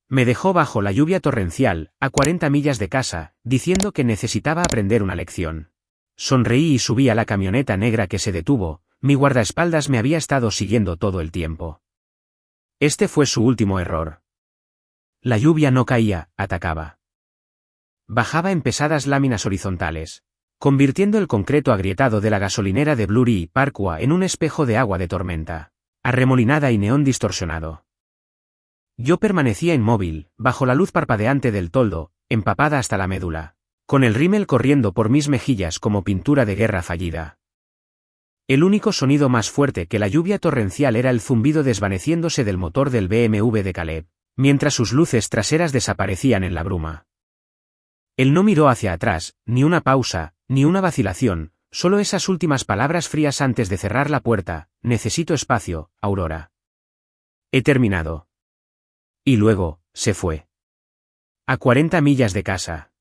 Me dejó bajo la lluvia torrencial, a 40 millas de casa, diciendo que necesitaba aprender una lección. Sonreí y subí a la camioneta negra que se detuvo. Mi guardaespaldas me había estado siguiendo todo el tiempo. Este fue su último error. La lluvia no caía, atacaba. Bajaba en pesadas láminas horizontales, convirtiendo el concreto agrietado de la gasolinera de Blurry Parkway en un espejo de agua de tormenta, arremolinada y neón distorsionado. Yo permanecía inmóvil, bajo la luz parpadeante del toldo, empapada hasta la médula, con el rímel corriendo por mis mejillas como pintura de guerra fallida. El único sonido más fuerte que la lluvia torrencial era el zumbido desvaneciéndose del motor del BMW de Caleb, mientras sus luces traseras desaparecían en la bruma. Él no miró hacia atrás, ni una pausa, ni una vacilación, solo esas últimas palabras frías antes de cerrar la puerta: necesito espacio, Aurora. He terminado. Y luego, se fue. A 40 millas de casa.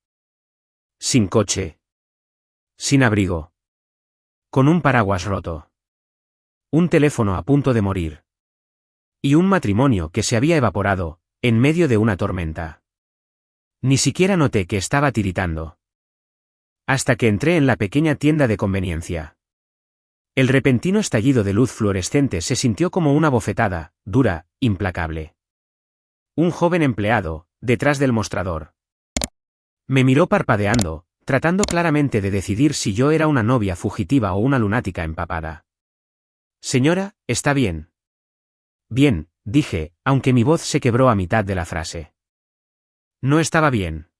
Sin coche. Sin abrigo. Con un paraguas roto. Un teléfono a punto de morir. Y un matrimonio que se había evaporado, en medio de una tormenta. Ni siquiera noté que estaba tiritando. Hasta que entré en la pequeña tienda de conveniencia. El repentino estallido de luz fluorescente se sintió como una bofetada, dura, implacable. Un joven empleado, detrás del mostrador. Me miró parpadeando, tratando claramente de decidir si yo era una novia fugitiva o una lunática empapada. Señora, ¿está bien? Bien, dije, aunque mi voz se quebró a mitad de la frase. No estaba bien.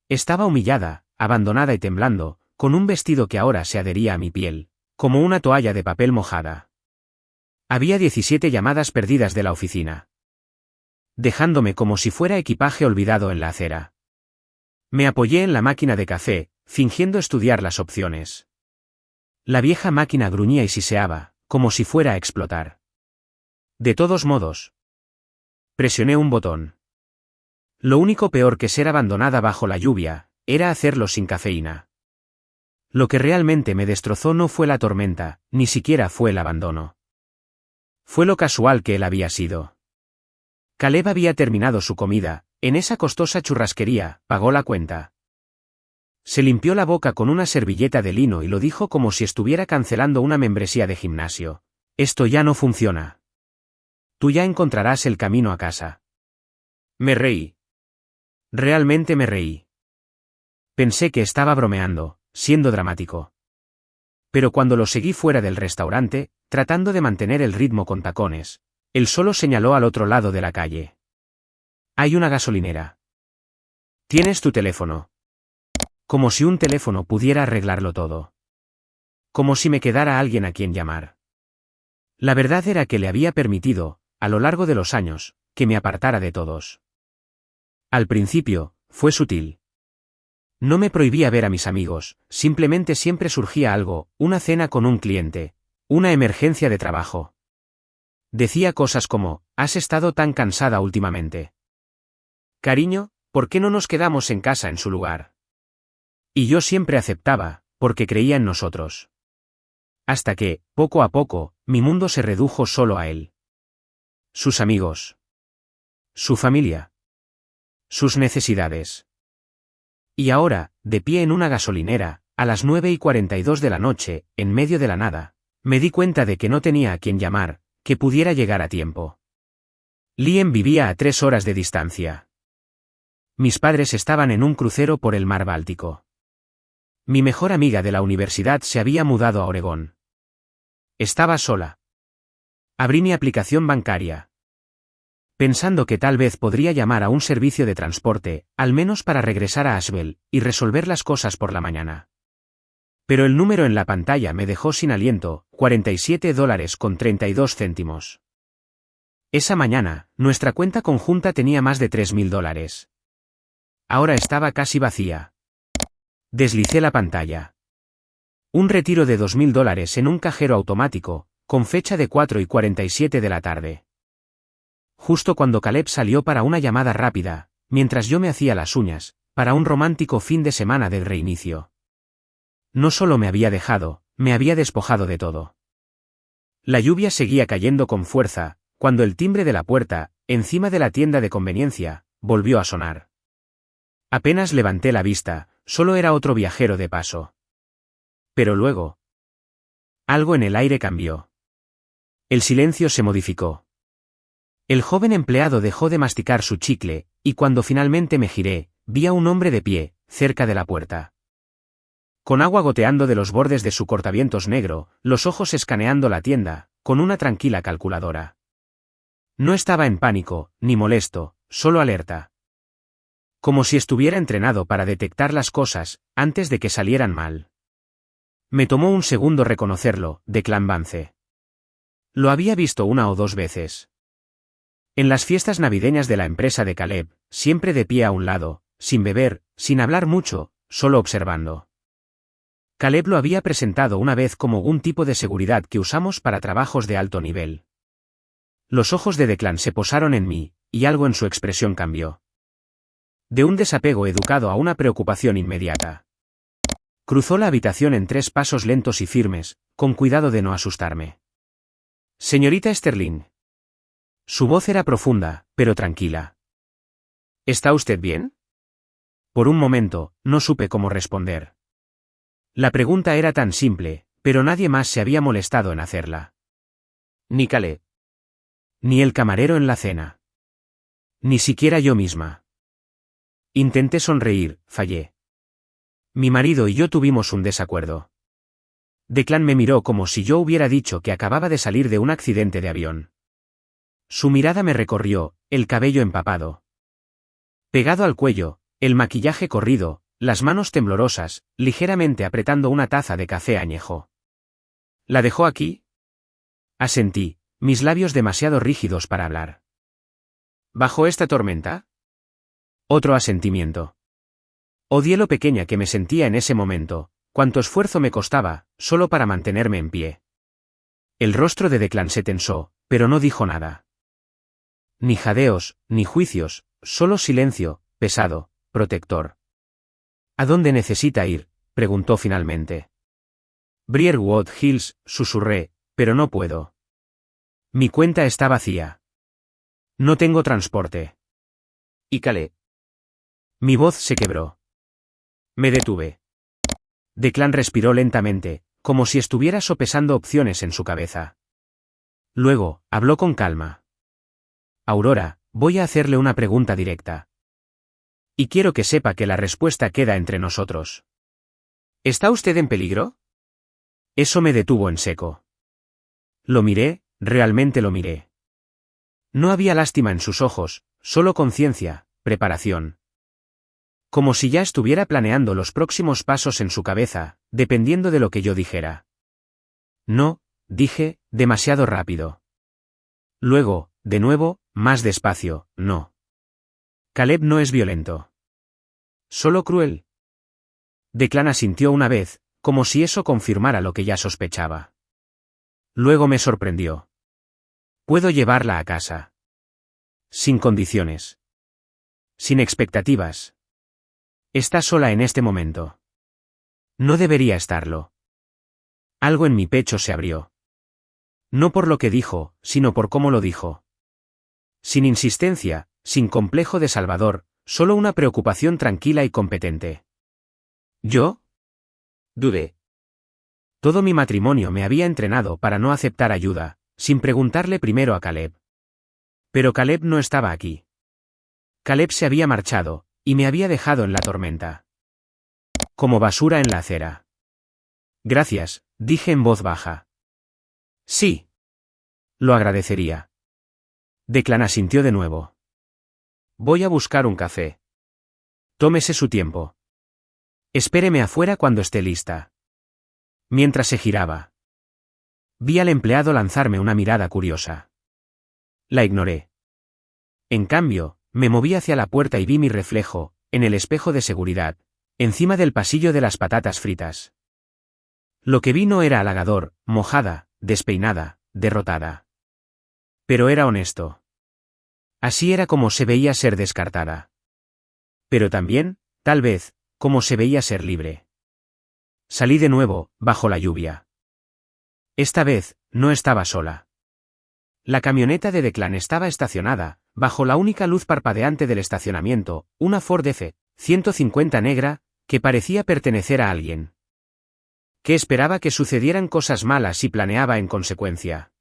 Estaba humillada, abandonada y temblando, con un vestido que ahora se adhería a mi piel, como una toalla de papel mojada. Había 17 llamadas perdidas de la oficina, dejándome como si fuera equipaje olvidado en la acera. Me apoyé en la máquina de café, fingiendo estudiar las opciones. La vieja máquina gruñía y siseaba, como si fuera a explotar. De todos modos, presioné un botón. Lo único peor que ser abandonada bajo la lluvia, era hacerlo sin cafeína. Lo que realmente me destrozó no fue la tormenta, ni siquiera fue el abandono. Fue lo casual que él había sido. Caleb había terminado su comida, en esa costosa churrasquería, pagó la cuenta. Se limpió la boca con una servilleta de lino y lo dijo como si estuviera cancelando una membresía de gimnasio. Esto ya no funciona. Tú ya encontrarás el camino a casa. Me reí. Realmente me reí. Pensé que estaba bromeando, siendo dramático. Pero cuando lo seguí fuera del restaurante, tratando de mantener el ritmo con tacones, él solo señaló al otro lado de la calle. Hay una gasolinera. ¿Tienes tu teléfono? Como si un teléfono pudiera arreglarlo todo. Como si me quedara alguien a quien llamar. La verdad era que le había permitido, a lo largo de los años, que me apartara de todos. Al principio, fue sutil. No me prohibía ver a mis amigos, simplemente siempre surgía algo, una cena con un cliente, una emergencia de trabajo. Decía cosas como: ¿has estado tan cansada últimamente? Cariño, ¿por qué no nos quedamos en casa en su lugar? Y yo siempre aceptaba, porque creía en nosotros. Hasta que, poco a poco, mi mundo se redujo solo a él. Sus amigos. Su familia. Sus necesidades. Y ahora, de pie en una gasolinera, a las 9:42 de la noche, en medio de la nada, me di cuenta de que no tenía a quien llamar, que pudiera llegar a tiempo. Liam vivía a 3 horas de distancia. Mis padres estaban en un crucero por el mar Báltico. Mi mejor amiga de la universidad se había mudado a Oregón. Estaba sola. Abrí mi aplicación bancaria, pensando que tal vez podría llamar a un servicio de transporte, al menos para regresar a Asheville, y resolver las cosas por la mañana. Pero el número en la pantalla me dejó sin aliento: $47.32. Esa mañana, nuestra cuenta conjunta tenía más de $3.000. Ahora estaba casi vacía. Deslicé la pantalla. Un retiro de $2.000 en un cajero automático, con fecha de 4:47 de la tarde. Justo cuando Caleb salió para una llamada rápida, mientras yo me hacía las uñas, para un romántico fin de semana de reinicio. No solo me había dejado, me había despojado de todo. La lluvia seguía cayendo con fuerza, cuando el timbre de la puerta, encima de la tienda de conveniencia, volvió a sonar. Apenas levanté la vista, solo era otro viajero de paso. Pero luego, algo en el aire cambió. El silencio se modificó. El joven empleado dejó de masticar su chicle, y cuando finalmente me giré, vi a un hombre de pie, cerca de la puerta. Con agua goteando de los bordes de su cortavientos negro, los ojos escaneando la tienda, con una tranquila calculadora. No estaba en pánico, ni molesto, solo alerta. Como si estuviera entrenado para detectar las cosas, antes de que salieran mal. Me tomó un segundo reconocerlo, Declan Vance. Lo había visto una o dos veces. En las fiestas navideñas de la empresa de Caleb, siempre de pie a un lado, sin beber, sin hablar mucho, solo observando. Caleb lo había presentado una vez como un tipo de seguridad que usamos para trabajos de alto nivel. Los ojos de Declan se posaron en mí, y algo en su expresión cambió. De un desapego educado a una preocupación inmediata. Cruzó la habitación en 3 pasos lentos y firmes, con cuidado de no asustarme. Señorita Sterling. Su voz era profunda, pero tranquila. ¿Está usted bien? Por un momento, no supe cómo responder. La pregunta era tan simple, pero nadie más se había molestado en hacerla. Ni Caleb. Ni el camarero en la cena. Ni siquiera yo misma. Intenté sonreír, fallé. Mi marido y yo tuvimos un desacuerdo. Declan me miró como si yo hubiera dicho que acababa de salir de un accidente de avión. Su mirada me recorrió, el cabello empapado. Pegado al cuello, el maquillaje corrido, las manos temblorosas, ligeramente apretando una taza de café añejo. ¿La dejó aquí? Asentí, mis labios demasiado rígidos para hablar. ¿Bajo esta tormenta? Otro asentimiento. Odié lo pequeña que me sentía en ese momento, cuánto esfuerzo me costaba, solo para mantenerme en pie. El rostro de Declan se tensó, pero no dijo nada. Ni jadeos, ni juicios, solo silencio, pesado, protector. ¿A dónde necesita ir?, preguntó finalmente. Briarwood Hills, susurré, pero no puedo. Mi cuenta está vacía. No tengo transporte. ¿Y Caleb? Mi voz se quebró. Me detuve. Declan respiró lentamente, como si estuviera sopesando opciones en su cabeza. Luego, habló con calma. Aurora, voy a hacerle una pregunta directa. Y quiero que sepa que la respuesta queda entre nosotros. ¿Está usted en peligro? Eso me detuvo en seco. Lo miré, realmente lo miré. No había lástima en sus ojos, solo conciencia, preparación. Como si ya estuviera planeando los próximos pasos en su cabeza, dependiendo de lo que yo dijera. No, dije, demasiado rápido. Luego, de nuevo, más despacio, no. Caleb no es violento. Solo cruel. Declan asintió una vez, como si eso confirmara lo que ya sospechaba. Luego me sorprendió. Puedo llevarla a casa. Sin condiciones. Sin expectativas. Está sola en este momento. No debería estarlo. Algo en mi pecho se abrió. No por lo que dijo, sino por cómo lo dijo. Sin insistencia, sin complejo de salvador, solo una preocupación tranquila y competente. ¿Yo? Dudé. Todo mi matrimonio me había entrenado para no aceptar ayuda, sin preguntarle primero a Caleb. Pero Caleb no estaba aquí. Caleb se había marchado, y me había dejado en la tormenta. Como basura en la acera. Gracias, dije en voz baja. Sí. Lo agradecería. Declan asintió de nuevo. Voy a buscar un café. Tómese su tiempo. Espéreme afuera cuando esté lista. Mientras se giraba. Vi al empleado lanzarme una mirada curiosa. La ignoré. En cambio, me moví hacia la puerta y vi mi reflejo, en el espejo de seguridad, encima del pasillo de las patatas fritas. Lo que vi no era halagador, mojada, despeinada, derrotada. Pero era honesto. Así era como se veía ser descartada. Pero también, tal vez, como se veía ser libre. Salí de nuevo, bajo la lluvia. Esta vez, no estaba sola. La camioneta de Declan estaba estacionada, bajo la única luz parpadeante del estacionamiento, una Ford F-150 negra, que parecía pertenecer a alguien que esperaba que sucedieran cosas malas y planeaba en consecuencia.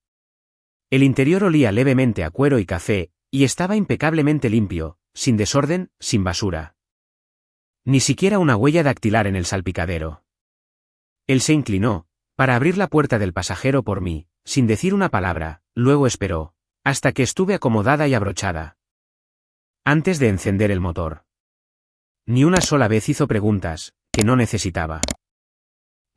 El interior olía levemente a cuero y café, y estaba impecablemente limpio, sin desorden, sin basura. Ni siquiera una huella dactilar en el salpicadero. Él se inclinó, para abrir la puerta del pasajero por mí, sin decir una palabra, luego esperó, hasta que estuve acomodada y abrochada, antes de encender el motor. Ni una sola vez hizo preguntas, que no necesitaba.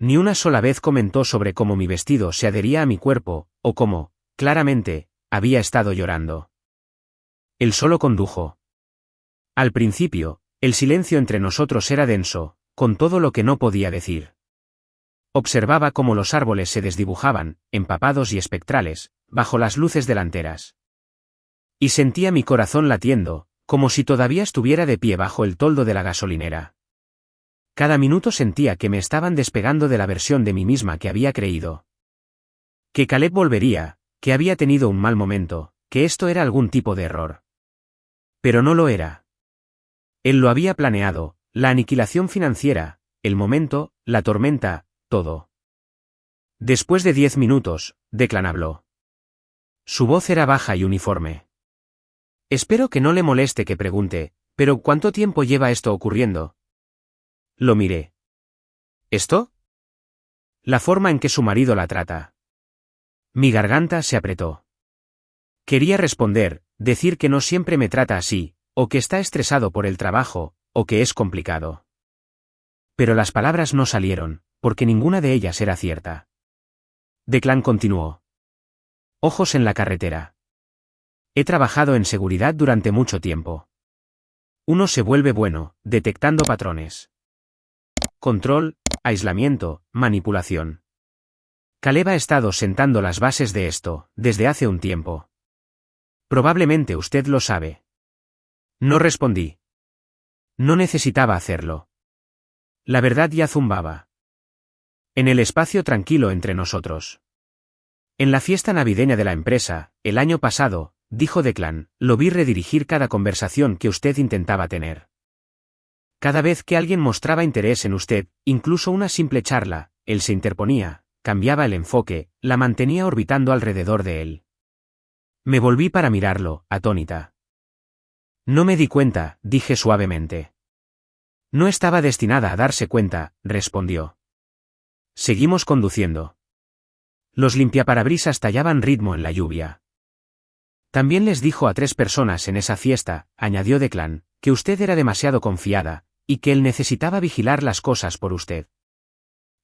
Ni una sola vez comentó sobre cómo mi vestido se adhería a mi cuerpo, o cómo, claramente, había estado llorando. Él solo condujo. Al principio, el silencio entre nosotros era denso, con todo lo que no podía decir. Observaba cómo los árboles se desdibujaban, empapados y espectrales, bajo las luces delanteras. Y sentía mi corazón latiendo, como si todavía estuviera de pie bajo el toldo de la gasolinera. Cada minuto sentía que me estaban despegando de la versión de mí misma que había creído. Que Caleb volvería, que había tenido un mal momento, que esto era algún tipo de error. Pero no lo era. Él lo había planeado, la aniquilación financiera, el momento, la tormenta, todo. Después de 10 minutos, Declan habló. Su voz era baja y uniforme. Espero que no le moleste que pregunte, pero ¿cuánto tiempo lleva esto ocurriendo? Lo miré. ¿Esto? La forma en que su marido la trata. Mi garganta se apretó. Quería responder, decir que no siempre me trata así, o que está estresado por el trabajo, o que es complicado. Pero las palabras no salieron, porque ninguna de ellas era cierta. Declan continuó. Ojos en la carretera. He trabajado en seguridad durante mucho tiempo. Uno se vuelve bueno, detectando patrones. Control, aislamiento, manipulación. Caleb ha estado sentando las bases de esto, desde hace un tiempo. Probablemente usted lo sabe. No respondí. No necesitaba hacerlo. La verdad ya zumbaba. En el espacio tranquilo entre nosotros. En la fiesta navideña de la empresa, el año pasado, dijo Declan, lo vi redirigir cada conversación que usted intentaba tener. Cada vez que alguien mostraba interés en usted, incluso una simple charla, él se interponía, cambiaba el enfoque, la mantenía orbitando alrededor de él. Me volví para mirarlo, atónita. No me di cuenta, dije suavemente. No estaba destinada a darse cuenta, respondió. Seguimos conduciendo. Los limpiaparabrisas tallaban ritmo en la lluvia. También les dijo a 3 personas en esa fiesta, añadió Declan, que usted era demasiado confiada, y que él necesitaba vigilar las cosas por usted.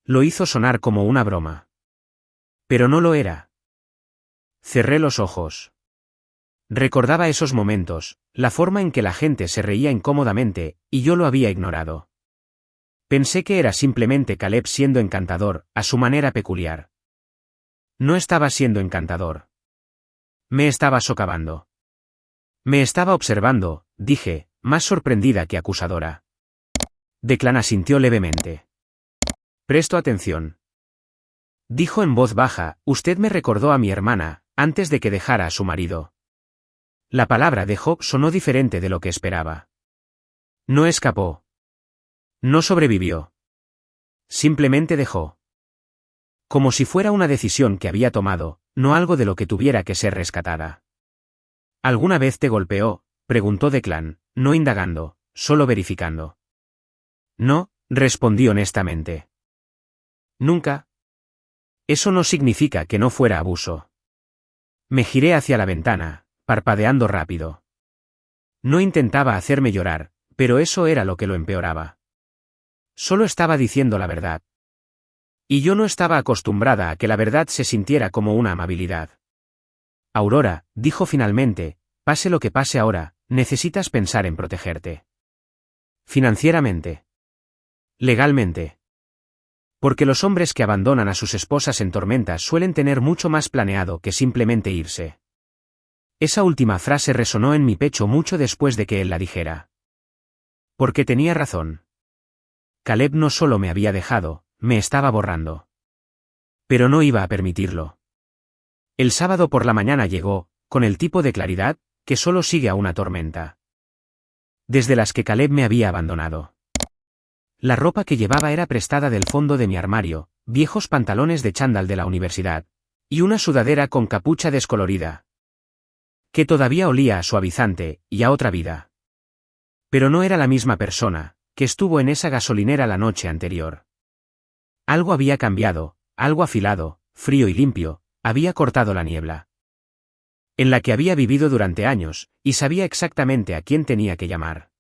Lo hizo sonar como una broma. Pero no lo era. Cerré los ojos. Recordaba esos momentos, la forma en que la gente se reía incómodamente, y yo lo había ignorado. Pensé que era simplemente Caleb siendo encantador, a su manera peculiar. No estaba siendo encantador. Me estaba socavando. Me estaba observando, dije, más sorprendida que acusadora. Declan asintió levemente. Presto atención. Dijo en voz baja, usted me recordó a mi hermana, antes de que dejara a su marido. La palabra dejó sonó diferente de lo que esperaba. No escapó. No sobrevivió. Simplemente dejó. Como si fuera una decisión que había tomado, no algo de lo que tuviera que ser rescatada. ¿Alguna vez te golpeó?, preguntó Declan, no indagando, solo verificando. No, respondí honestamente. Nunca. Eso no significa que no fuera abuso. Me giré hacia la ventana, parpadeando rápido. No intentaba hacerme llorar, pero eso era lo que lo empeoraba. Solo estaba diciendo la verdad. Y yo no estaba acostumbrada a que la verdad se sintiera como una amabilidad. Aurora, dijo finalmente, pase lo que pase ahora, necesitas pensar en protegerte. Financieramente. Legalmente. Porque los hombres que abandonan a sus esposas en tormentas suelen tener mucho más planeado que simplemente irse. Esa última frase resonó en mi pecho mucho después de que él la dijera. Porque tenía razón. Caleb no solo me había dejado, me estaba borrando. Pero no iba a permitirlo. El sábado por la mañana llegó, con el tipo de claridad, que solo sigue a una tormenta. Desde las que Caleb me había abandonado. La ropa que llevaba era prestada del fondo de mi armario, viejos pantalones de chándal de la universidad, y una sudadera con capucha descolorida, que todavía olía a suavizante y a otra vida. Pero no era la misma persona que estuvo en esa gasolinera la noche anterior. Algo había cambiado, algo afilado, frío y limpio, había cortado la niebla en la que había vivido durante años, y sabía exactamente a quién tenía que llamar.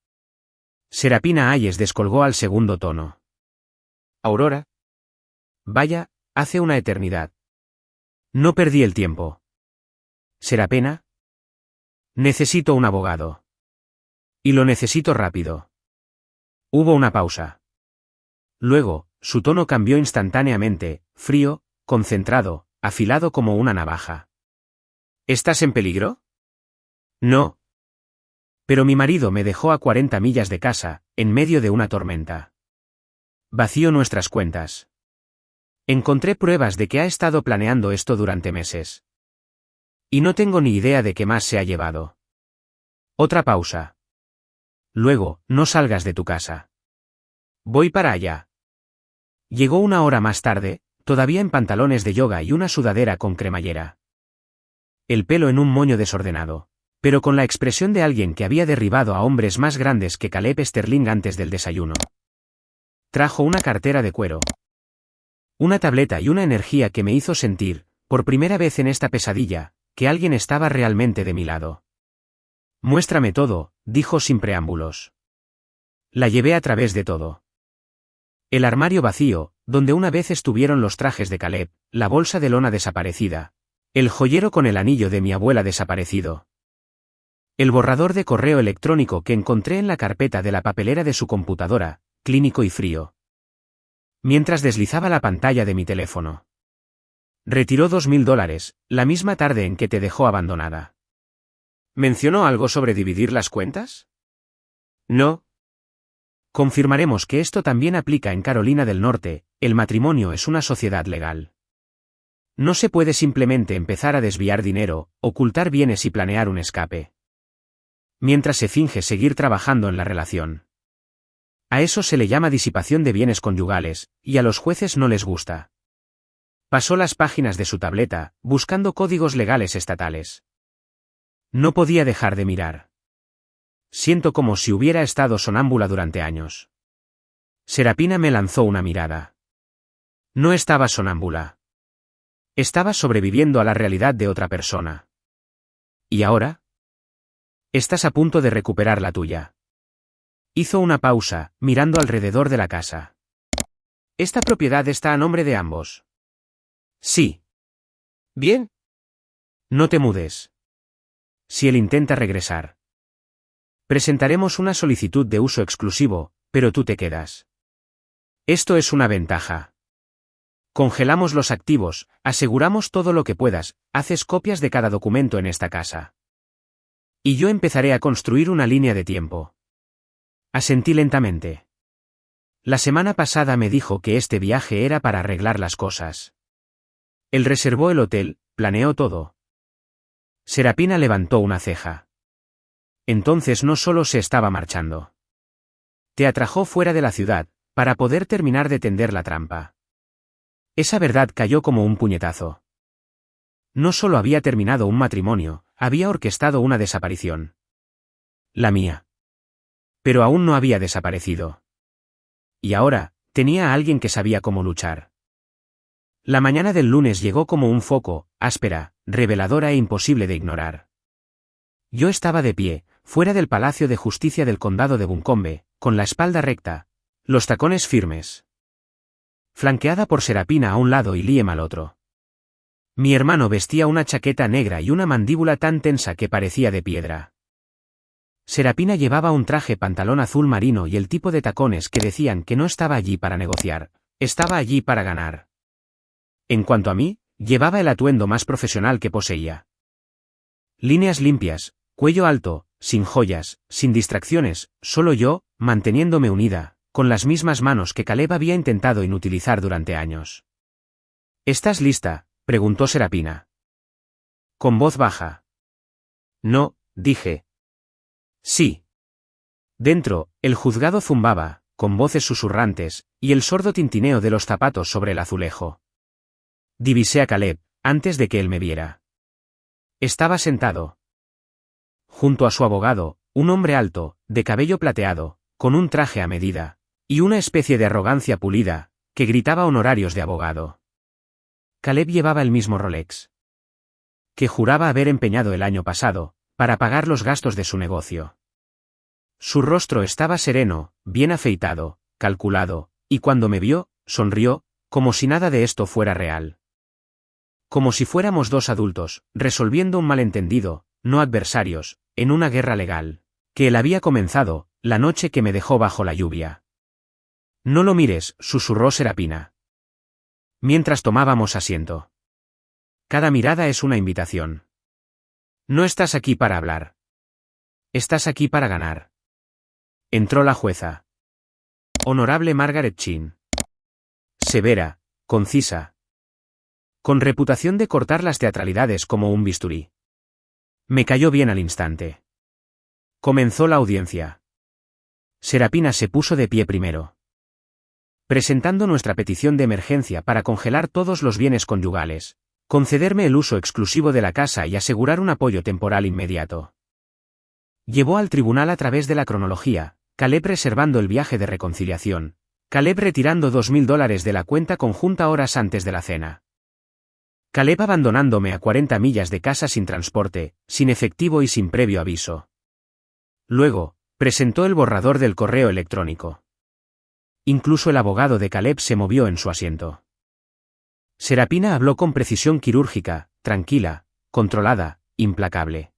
Serapina Hayes descolgó al segundo tono. Aurora. Vaya, hace una eternidad. No perdí el tiempo. ¿Será pena? Necesito un abogado. Y lo necesito rápido. Hubo una pausa. Luego, su tono cambió instantáneamente, frío, concentrado, afilado como una navaja. ¿Estás en peligro? No. Pero mi marido me dejó a 40 millas de casa, en medio de una tormenta. Vació nuestras cuentas. Encontré pruebas de que ha estado planeando esto durante meses. Y no tengo ni idea de qué más se ha llevado. Otra pausa. Luego, no salgas de tu casa. Voy para allá. Llegó una hora más tarde, todavía en pantalones de yoga y una sudadera con cremallera. El pelo en un moño desordenado, pero con la expresión de alguien que había derribado a hombres más grandes que Caleb Sterling antes del desayuno. Trajo una cartera de cuero, una tableta y una energía que me hizo sentir, por primera vez en esta pesadilla, que alguien estaba realmente de mi lado. Muéstrame todo, dijo sin preámbulos. La llevé a través de todo. El armario vacío, donde una vez estuvieron los trajes de Caleb, la bolsa de lona desaparecida, el joyero con el anillo de mi abuela desaparecido, el borrador de correo electrónico que encontré en la carpeta de la papelera de su computadora, clínico y frío. Mientras deslizaba la pantalla de mi teléfono. Retiró $2.000, la misma tarde en que te dejó abandonada. ¿Mencionó algo sobre dividir las cuentas? No. Confirmaremos que esto también aplica en Carolina del Norte, el matrimonio es una sociedad legal. No se puede simplemente empezar a desviar dinero, ocultar bienes y planear un escape. Mientras se finge seguir trabajando en la relación. A eso se le llama disipación de bienes conyugales, y a los jueces no les gusta. Pasó las páginas de su tableta, buscando códigos legales estatales. No podía dejar de mirar. Siento como si hubiera estado sonámbula durante años. Serapina me lanzó una mirada. No estaba sonámbula. Estaba sobreviviendo a la realidad de otra persona. ¿Y ahora? Estás a punto de recuperar la tuya. Hizo una pausa, mirando alrededor de la casa. ¿Esta propiedad está a nombre de ambos? Sí. Bien. No te mudes. Si él intenta regresar. Presentaremos una solicitud de uso exclusivo, pero tú te quedas. Esto es una ventaja. Congelamos los activos, aseguramos todo lo que puedas, haces copias de cada documento en esta casa. Y yo empezaré a construir una línea de tiempo. Asentí lentamente. La semana pasada me dijo que este viaje era para arreglar las cosas. Él reservó el hotel, planeó todo. Serapina levantó una ceja. Entonces no solo se estaba marchando. Te atrajo fuera de la ciudad, para poder terminar de tender la trampa. Esa verdad cayó como un puñetazo. No solo había terminado un matrimonio, había orquestado una desaparición. La mía. Pero aún no había desaparecido. Y ahora, tenía a alguien que sabía cómo luchar. La mañana del lunes llegó como un foco, áspera, reveladora e imposible de ignorar. Yo estaba de pie, fuera del Palacio de Justicia del Condado de Buncombe, con la espalda recta, los tacones firmes. Flanqueada por Serapina a un lado y Liam al otro. Mi hermano vestía una chaqueta negra y una mandíbula tan tensa que parecía de piedra. Serapina llevaba un traje pantalón azul marino y el tipo de tacones que decían que no estaba allí para negociar, estaba allí para ganar. En cuanto a mí, llevaba el atuendo más profesional que poseía. Líneas limpias, cuello alto, sin joyas, sin distracciones, solo yo, manteniéndome unida, con las mismas manos que Caleb había intentado inutilizar durante años. ¿Estás lista?, preguntó Serapina. Con voz baja. No, dije. Sí. Dentro, el juzgado zumbaba, con voces susurrantes, y el sordo tintineo de los zapatos sobre el azulejo. Divisé a Caleb, antes de que él me viera. Estaba sentado junto a su abogado, un hombre alto, de cabello plateado, con un traje a medida, y una especie de arrogancia pulida, que gritaba honorarios de abogado. Caleb llevaba el mismo Rolex que juraba haber empeñado el año pasado, para pagar los gastos de su negocio. Su rostro estaba sereno, bien afeitado, calculado, y cuando me vio, sonrió, como si nada de esto fuera real. Como si fuéramos dos adultos, resolviendo un malentendido, no adversarios, en una guerra legal, que él había comenzado, la noche que me dejó bajo la lluvia. No lo mires, susurró Serapina. Mientras tomábamos asiento. Cada mirada es una invitación. No estás aquí para hablar. Estás aquí para ganar. Entró la jueza. Honorable Margaret Chin. Severa, concisa. Con reputación de cortar las teatralidades como un bisturí. Me cayó bien al instante. Comenzó la audiencia. Serapina se puso de pie primero. Presentando nuestra petición de emergencia para congelar todos los bienes conyugales, concederme el uso exclusivo de la casa y asegurar un apoyo temporal inmediato. Llevó al tribunal a través de la cronología, Caleb reservando el viaje de reconciliación, Caleb retirando $2.000 de la cuenta conjunta horas antes de la cena. Caleb abandonándome a 40 millas de casa sin transporte, sin efectivo y sin previo aviso. Luego, presentó el borrador del correo electrónico. Incluso el abogado de Caleb se movió en su asiento. Serapina habló con precisión quirúrgica, tranquila, controlada, implacable.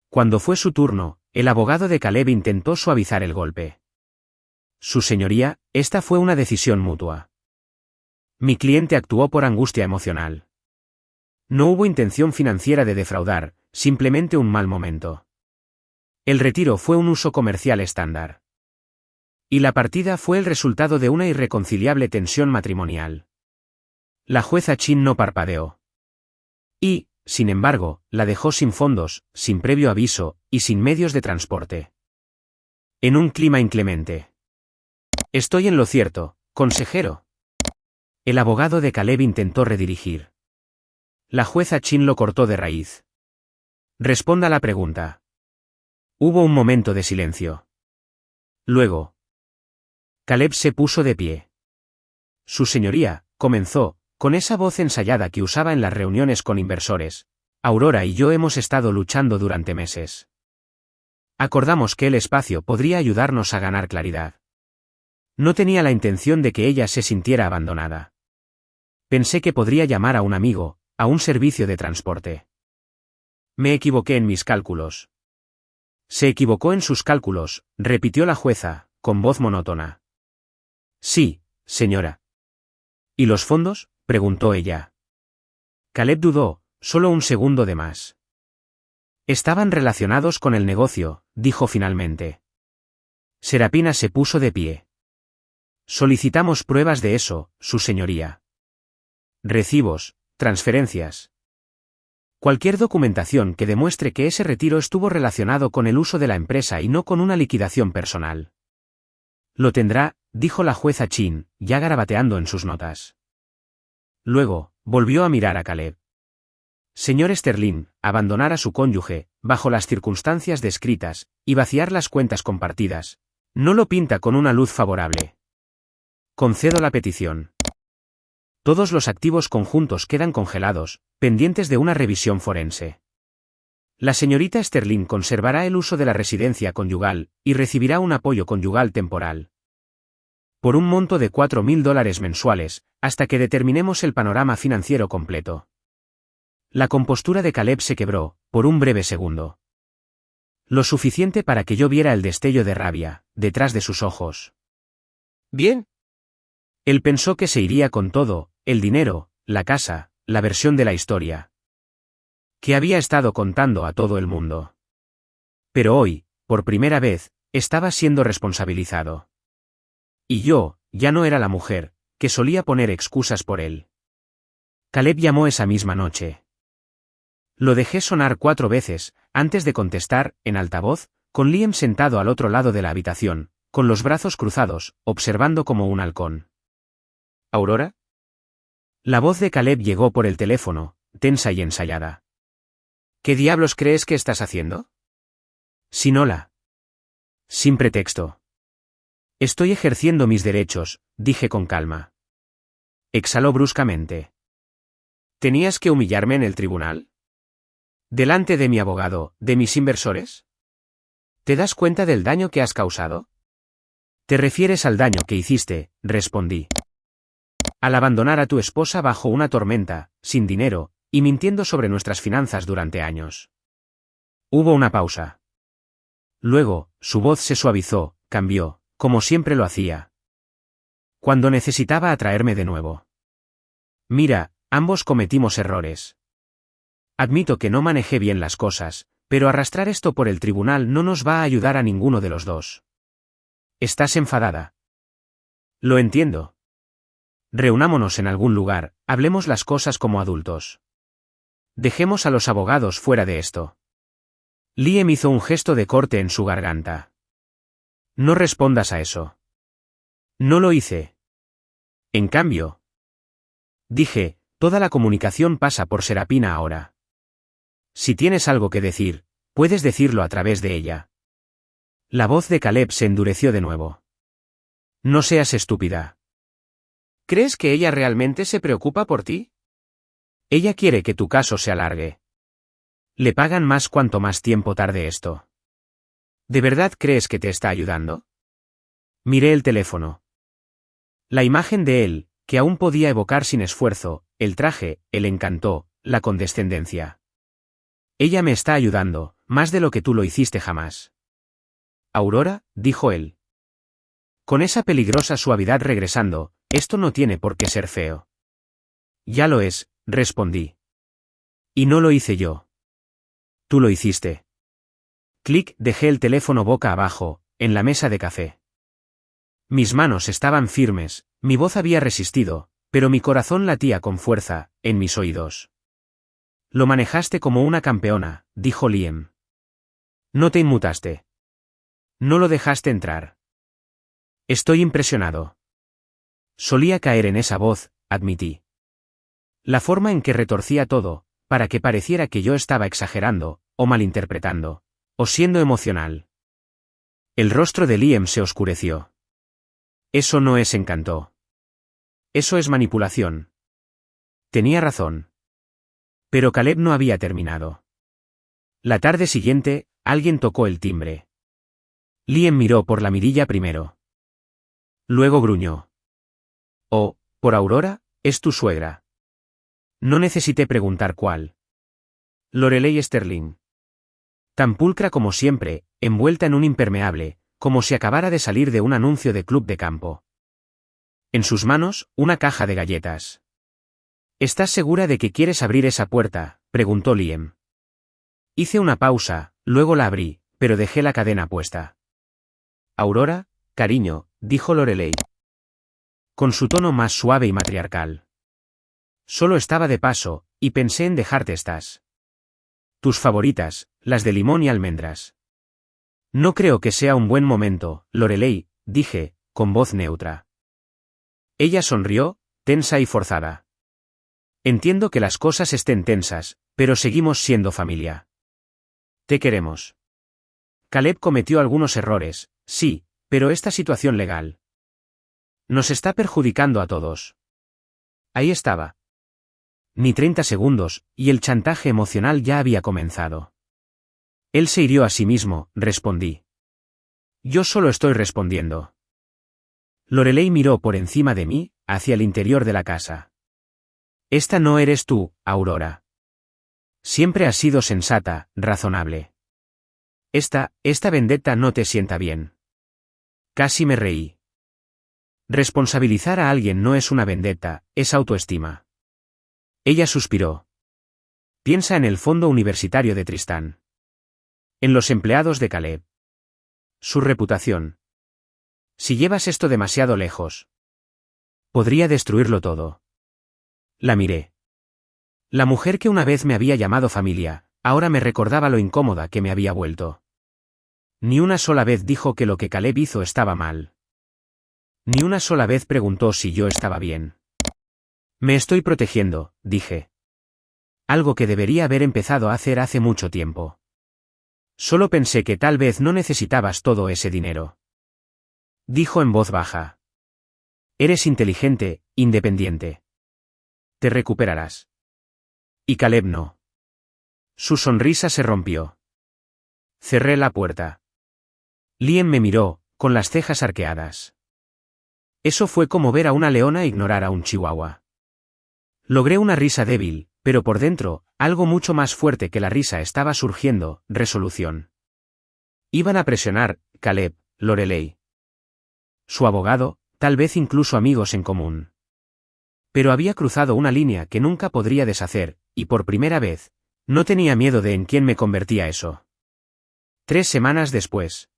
Cuando fue su turno, el abogado de Caleb intentó suavizar el golpe. Su señoría, esta fue una decisión mutua. Mi cliente actuó por angustia emocional. No hubo intención financiera de defraudar, simplemente un mal momento. El retiro fue un uso comercial estándar. Y la partida fue el resultado de una irreconciliable tensión matrimonial. La jueza Chin no parpadeó. Y, sin embargo, la dejó sin fondos, sin previo aviso, y sin medios de transporte. En un clima inclemente. Estoy en lo cierto, consejero. El abogado de Caleb intentó redirigir. La jueza Chin lo cortó de raíz. Responda a la pregunta. Hubo un momento de silencio. Luego. Caleb se puso de pie. Su señoría, comenzó, con esa voz ensayada que usaba en las reuniones con inversores. Aurora y yo hemos estado luchando durante meses. Acordamos que el espacio podría ayudarnos a ganar claridad. No tenía la intención de que ella se sintiera abandonada. Pensé que podría llamar a un amigo, a un servicio de transporte. Me equivoqué en mis cálculos. Se equivocó en sus cálculos, repitió la jueza, con voz monótona. Sí, señora. ¿Y los fondos?, preguntó ella. Caleb dudó, solo un segundo de más. Estaban relacionados con el negocio, dijo finalmente. Serapina se puso de pie. Solicitamos pruebas de eso, su señoría. Recibos, transferencias. Cualquier documentación que demuestre que ese retiro estuvo relacionado con el uso de la empresa y no con una liquidación personal. Lo tendrá, dijo la jueza Chin, ya garabateando en sus notas. Luego, volvió a mirar a Caleb. Señor Sterling, abandonar a su cónyuge, bajo las circunstancias descritas, y vaciar las cuentas compartidas, no lo pinta con una luz favorable. Concedo la petición. Todos los activos conjuntos quedan congelados, pendientes de una revisión forense. La señorita Sterling conservará el uso de la residencia conyugal, y recibirá un apoyo conyugal temporal. Por un monto de $4.000 mensuales, hasta que determinemos el panorama financiero completo. La compostura de Caleb se quebró, por un breve segundo. Lo suficiente para que yo viera el destello de rabia, detrás de sus ojos. Bien. Él pensó que se iría con todo, el dinero, la casa, la versión de la historia. Que había estado contando a todo el mundo. Pero hoy, por primera vez, estaba siendo responsabilizado. Y yo, ya no era la mujer, que solía poner excusas por él. Caleb llamó esa misma noche. Lo dejé sonar 4 veces, antes de contestar, en altavoz, con Liam sentado al otro lado de la habitación, con los brazos cruzados, observando como un halcón. ¿Aurora? La voz de Caleb llegó por el teléfono, tensa y ensayada. ¿Qué diablos crees que estás haciendo? Sin hola. Sin pretexto. Estoy ejerciendo mis derechos, dije con calma. Exhaló bruscamente. ¿Tenías que humillarme en el tribunal? ¿Delante de mi abogado, de mis inversores? ¿Te das cuenta del daño que has causado? Te refieres al daño que hiciste, respondí. Al abandonar a tu esposa bajo una tormenta, sin dinero, y mintiendo sobre nuestras finanzas durante años. Hubo una pausa. Luego, su voz se suavizó, cambió, como siempre lo hacía. Cuando necesitaba atraerme de nuevo. Mira, ambos cometimos errores. Admito que no manejé bien las cosas, pero arrastrar esto por el tribunal no nos va a ayudar a ninguno de los dos. ¿Estás enfadada? Lo entiendo. Reunámonos en algún lugar, hablemos las cosas como adultos. Dejemos a los abogados fuera de esto. Liam hizo un gesto de corte en su garganta. No respondas a eso. No lo hice. En cambio. Dije, toda la comunicación pasa por Serapina ahora. Si tienes algo que decir, puedes decirlo a través de ella. La voz de Caleb se endureció de nuevo. No seas estúpida. ¿Crees que ella realmente se preocupa por ti? Ella quiere que tu caso se alargue. Le pagan más cuanto más tiempo tarde esto. ¿De verdad crees que te está ayudando? Miré el teléfono. La imagen de él, que aún podía evocar sin esfuerzo, el traje, el encanto, la condescendencia. Ella me está ayudando, más de lo que tú lo hiciste jamás. Aurora, dijo él. Con esa peligrosa suavidad regresando, esto no tiene por qué ser feo. Ya lo es, respondí. Y no lo hice yo. Tú lo hiciste. Clic, dejé el teléfono boca abajo, en la mesa de café. Mis manos estaban firmes, mi voz había resistido, pero mi corazón latía con fuerza, en mis oídos. Lo manejaste como una campeona, dijo Liam. No te inmutaste. No lo dejaste entrar. Estoy impresionado. Solía caer en esa voz, admití. La forma en que retorcía todo, para que pareciera que yo estaba exagerando, o malinterpretando, o siendo emocional. El rostro de Liam se oscureció. Eso no es encanto. Eso es manipulación. Tenía razón. Pero Caleb no había terminado. La tarde siguiente, alguien tocó el timbre. Liam miró por la mirilla primero. Luego gruñó. Oh, por Aurora, es tu suegra. No necesité preguntar cuál. Lorelei Sterling. Tan pulcra como siempre, envuelta en un impermeable, como si acabara de salir de un anuncio de club de campo. En sus manos, una caja de galletas. ¿Estás segura de que quieres abrir esa puerta?, preguntó Liam. Hice una pausa, luego la abrí, pero dejé la cadena puesta. Aurora, cariño, dijo Lorelei. Con su tono más suave y matriarcal. Solo estaba de paso, y pensé en dejarte estas. Tus favoritas, las de limón y almendras. No creo que sea un buen momento, Lorelei, dije, con voz neutra. Ella sonrió, tensa y forzada. Entiendo que las cosas estén tensas, pero seguimos siendo familia. Te queremos. Caleb cometió algunos errores, sí, pero esta situación legal nos está perjudicando a todos. Ahí estaba. Ni 30 segundos, y el chantaje emocional ya había comenzado. Él se hirió a sí mismo, respondí. Yo solo estoy respondiendo. Lorelei miró por encima de mí, hacia el interior de la casa. Esta no eres tú, Aurora. Siempre has sido sensata, razonable. Esta vendetta no te sienta bien. Casi me reí. Responsabilizar a alguien no es una vendetta, es autoestima. Ella suspiró. Piensa en el fondo universitario de Tristán. En los empleados de Caleb. Su reputación. Si llevas esto demasiado lejos, podría destruirlo todo. La miré. La mujer que una vez me había llamado familia, Ahora me recordaba lo incómoda que me había vuelto. Ni una sola vez dijo que lo que Caleb hizo estaba mal. Ni una sola vez preguntó si yo estaba bien. Me estoy protegiendo, dije. Algo que debería haber empezado a hacer hace mucho tiempo. Solo pensé que tal vez no necesitabas todo ese dinero. Dijo en voz baja. Eres inteligente, independiente. Te recuperarás. Y Caleb no. Su sonrisa se rompió. Cerré la puerta. Liam me miró, con las cejas arqueadas. Eso fue como ver a una leona ignorar a un chihuahua. Logré una risa débil, pero por dentro, algo mucho más fuerte que la risa estaba surgiendo, resolución. Iban a presionar, Caleb, Lorelei. Su abogado, tal vez incluso amigos en común. Pero había cruzado una línea que nunca podría deshacer, y por primera vez, no tenía miedo de en quién me convertía eso. 3 semanas después.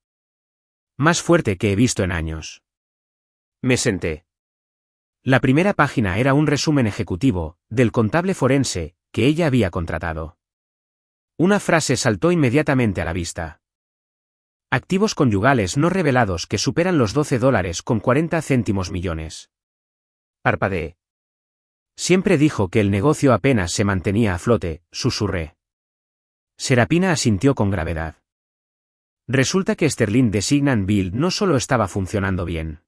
Más fuerte que he visto en años. Me senté. La primera página era un resumen ejecutivo, del contable forense, que ella había contratado. Una frase saltó inmediatamente a la vista. Activos conyugales no revelados que superan los $12,40 millones. Parpadeé. Siempre dijo que el negocio apenas se mantenía a flote, susurré. Serapina asintió con gravedad. Resulta que Sterling Design Build no solo estaba funcionando bien.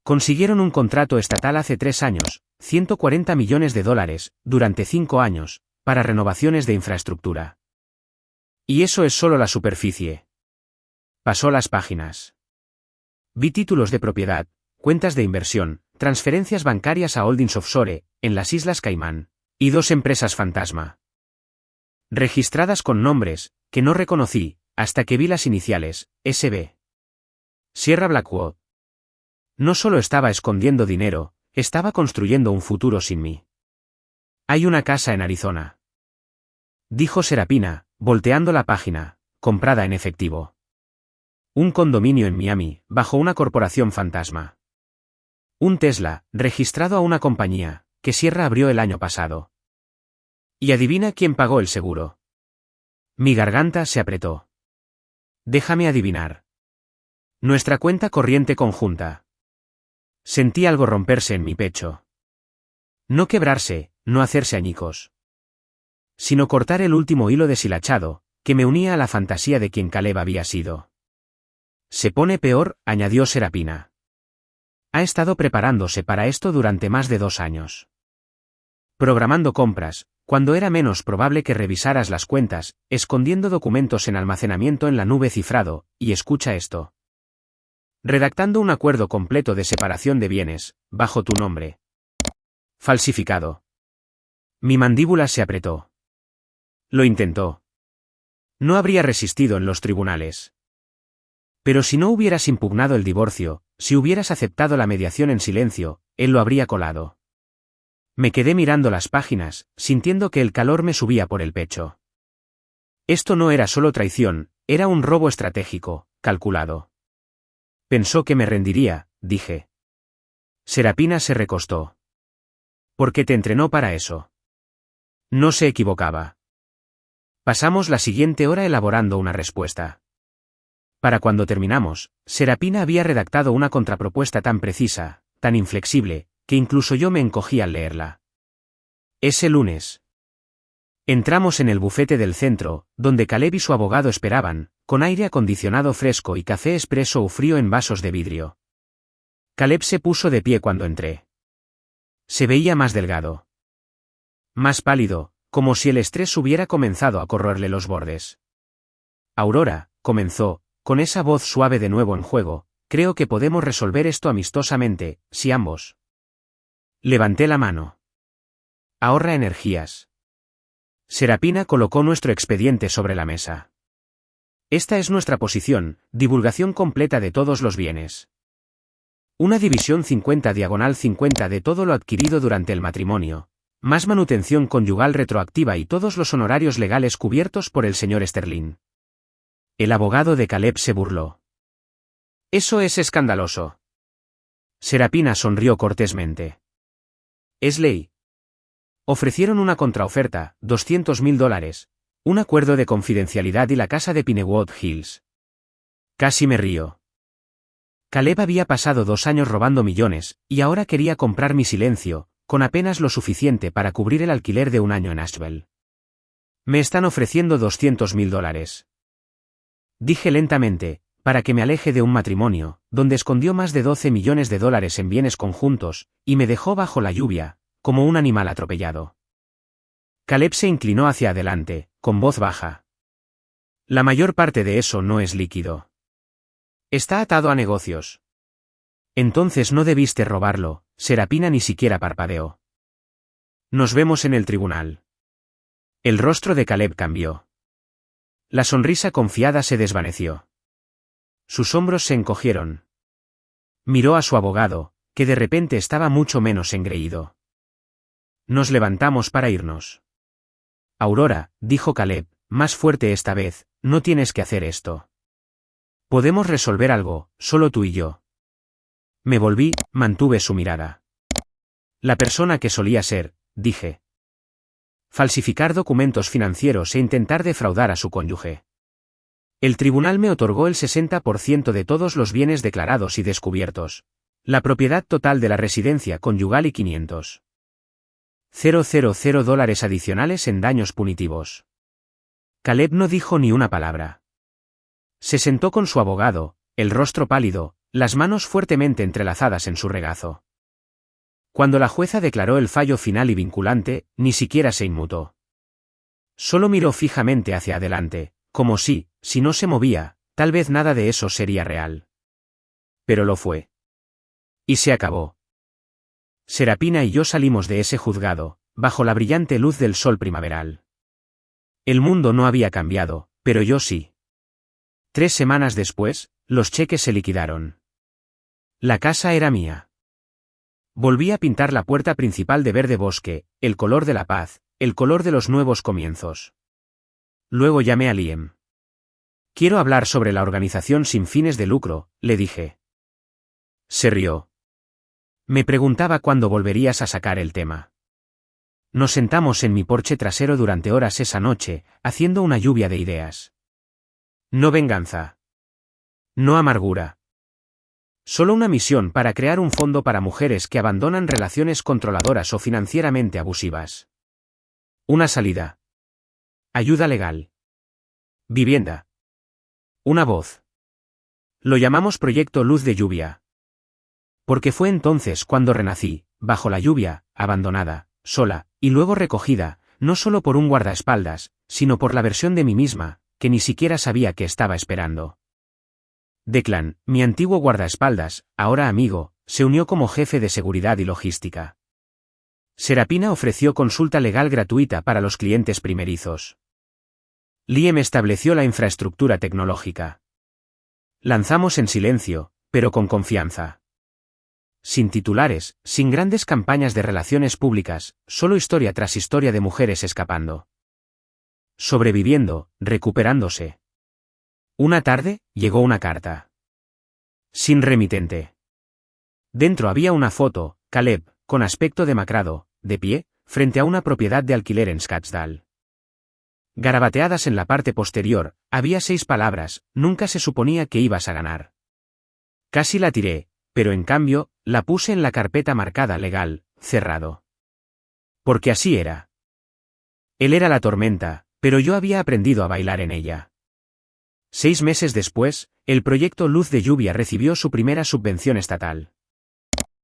Consiguieron un contrato estatal hace 3 años, $140 millones, durante 5 años, para renovaciones de infraestructura. Y eso es solo la superficie. Pasó las páginas. Vi títulos de propiedad, cuentas de inversión, transferencias bancarias a holdings offshore, en las Islas Caimán, y 2 empresas fantasma. Registradas con nombres, que no reconocí, hasta que vi las iniciales, SB. Sierra Blackwood. No solo estaba escondiendo dinero, estaba construyendo un futuro sin mí. Hay una casa en Arizona. Dijo Serapina, volteando la página, comprada en efectivo. Un condominio en Miami, bajo una corporación fantasma. Un Tesla, registrado a una compañía, que Sierra abrió el año pasado. ¿Y adivina quién pagó el seguro? Mi garganta se apretó. Déjame adivinar. Nuestra cuenta corriente conjunta. Sentí algo romperse en mi pecho. No quebrarse, no hacerse añicos. Sino cortar el último hilo deshilachado, que me unía a la fantasía de quien Caleb había sido. Se pone peor, añadió Serapina. Ha estado preparándose para esto durante más de 2 años. Programando compras, cuando era menos probable que revisaras las cuentas, escondiendo documentos en almacenamiento en la nube cifrado, y escucha esto. Redactando un acuerdo completo de separación de bienes, bajo tu nombre. Falsificado. Mi mandíbula se apretó. Lo intentó. No habría resistido en los tribunales. Pero si no hubieras impugnado el divorcio, si hubieras aceptado la mediación en silencio, él lo habría colado. Me quedé mirando las páginas, sintiendo que el calor me subía por el pecho. Esto no era solo traición, era un robo estratégico, calculado. Pensó que me rendiría, dije. Serapina se recostó. ¿Por qué te entrenó para eso? No se equivocaba. Pasamos la siguiente hora elaborando una respuesta. Para cuando terminamos, Serapina había redactado una contrapropuesta tan precisa, tan inflexible, que incluso yo me encogí al leerla. Ese lunes. Entramos en el bufete del centro, donde Caleb y su abogado esperaban, con aire acondicionado fresco y café expreso o frío en vasos de vidrio. Caleb se puso de pie cuando entré. Se veía más delgado. Más pálido, como si el estrés hubiera comenzado a corroerle los bordes. Aurora, comenzó, con esa voz suave de nuevo en juego, creo que podemos resolver esto amistosamente, si ambos. Levanté la mano. Ahorra energías. Serapina colocó nuestro expediente sobre la mesa. Esta es nuestra posición, divulgación completa de todos los bienes. Una división 50/50 de todo lo adquirido durante el matrimonio, más manutención conyugal retroactiva y todos los honorarios legales cubiertos por el señor Sterling. El abogado de Caleb se burló. Eso es escandaloso. Serapina sonrió cortésmente. Es ley. Ofrecieron una contraoferta, $200,000, Un acuerdo de confidencialidad y la casa de Pinewood Hills. Casi me río. Caleb había pasado 2 años robando millones, y ahora quería comprar mi silencio, con apenas lo suficiente para cubrir el alquiler de un año en Asheville. Me están ofreciendo $200.000. Dije lentamente, para que me aleje de un matrimonio, donde escondió más de $12 millones en bienes conjuntos, y me dejó bajo la lluvia, como un animal atropellado. Caleb se inclinó hacia adelante, con voz baja. La mayor parte de eso no es líquido. Está atado a negocios. Entonces no debiste robarlo. Serapina ni siquiera parpadeó. Nos vemos en el tribunal. El rostro de Caleb cambió. La sonrisa confiada se desvaneció. Sus hombros se encogieron. Miró a su abogado, que de repente estaba mucho menos engreído. Nos levantamos para irnos. Aurora, dijo Caleb, más fuerte esta vez, no tienes que hacer esto. Podemos resolver algo, solo tú y yo. Me volví, mantuve su mirada. La persona que solía ser, dije. Falsificar documentos financieros e intentar defraudar a su cónyuge. El tribunal me otorgó el 60% de todos los bienes declarados y descubiertos. La propiedad total de la residencia conyugal y $500.000 adicionales en daños punitivos. Caleb no dijo ni una palabra. Se sentó con su abogado, el rostro pálido, las manos fuertemente entrelazadas en su regazo. Cuando la jueza declaró el fallo final y vinculante, ni siquiera se inmutó. Solo miró fijamente hacia adelante, como si no se movía, tal vez nada de eso sería real. Pero lo fue. Y se acabó. Serapina y yo salimos de ese juzgado, bajo la brillante luz del sol primaveral. El mundo no había cambiado, pero yo sí. 3 semanas después, los cheques se liquidaron. La casa era mía. Volví a pintar la puerta principal de verde bosque, el color de la paz, el color de los nuevos comienzos. Luego llamé a Liam. Quiero hablar sobre la organización sin fines de lucro, le dije. Se rió. Me preguntaba cuándo volverías a sacar el tema. Nos sentamos en mi porche trasero durante horas esa noche, haciendo una lluvia de ideas. No venganza. No amargura. Solo una misión para crear un fondo para mujeres que abandonan relaciones controladoras o financieramente abusivas. Una salida. Ayuda legal. Vivienda. Una voz. Lo llamamos Proyecto Luz de Lluvia. Porque fue entonces cuando renací, bajo la lluvia, abandonada, sola, y luego recogida, no solo por un guardaespaldas, sino por la versión de mí misma, que ni siquiera sabía que estaba esperando. Declan, mi antiguo guardaespaldas, ahora amigo, se unió como jefe de seguridad y logística. Serapina ofreció consulta legal gratuita para los clientes primerizos. Liam estableció la infraestructura tecnológica. Lanzamos en silencio, pero con confianza. Sin titulares, sin grandes campañas de relaciones públicas, solo historia tras historia de mujeres escapando. Sobreviviendo, recuperándose. Una tarde, llegó una carta. Sin remitente. Dentro había una foto, Caleb, con aspecto demacrado, de pie, frente a una propiedad de alquiler en Scottsdale. Garabateadas en la parte posterior, había 6 palabras, nunca se suponía que ibas a ganar. Casi la tiré, pero en cambio, la puse en la carpeta marcada legal, cerrado. Porque así era. Él era la tormenta, pero yo había aprendido a bailar en ella. 6 meses después, el proyecto Luz de Lluvia recibió su primera subvención estatal.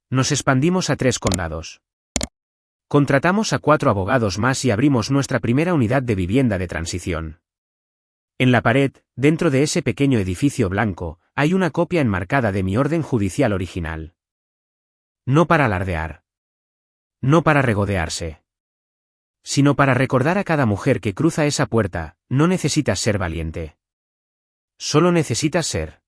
Nos expandimos a 3 condados. Contratamos a 4 abogados más y abrimos nuestra primera unidad de vivienda de transición. En la pared, dentro de ese pequeño edificio blanco, hay una copia enmarcada de mi orden judicial original. No para alardear. No para regodearse. Sino para recordar a cada mujer que cruza esa puerta, no necesitas ser valiente. Solo necesitas ser.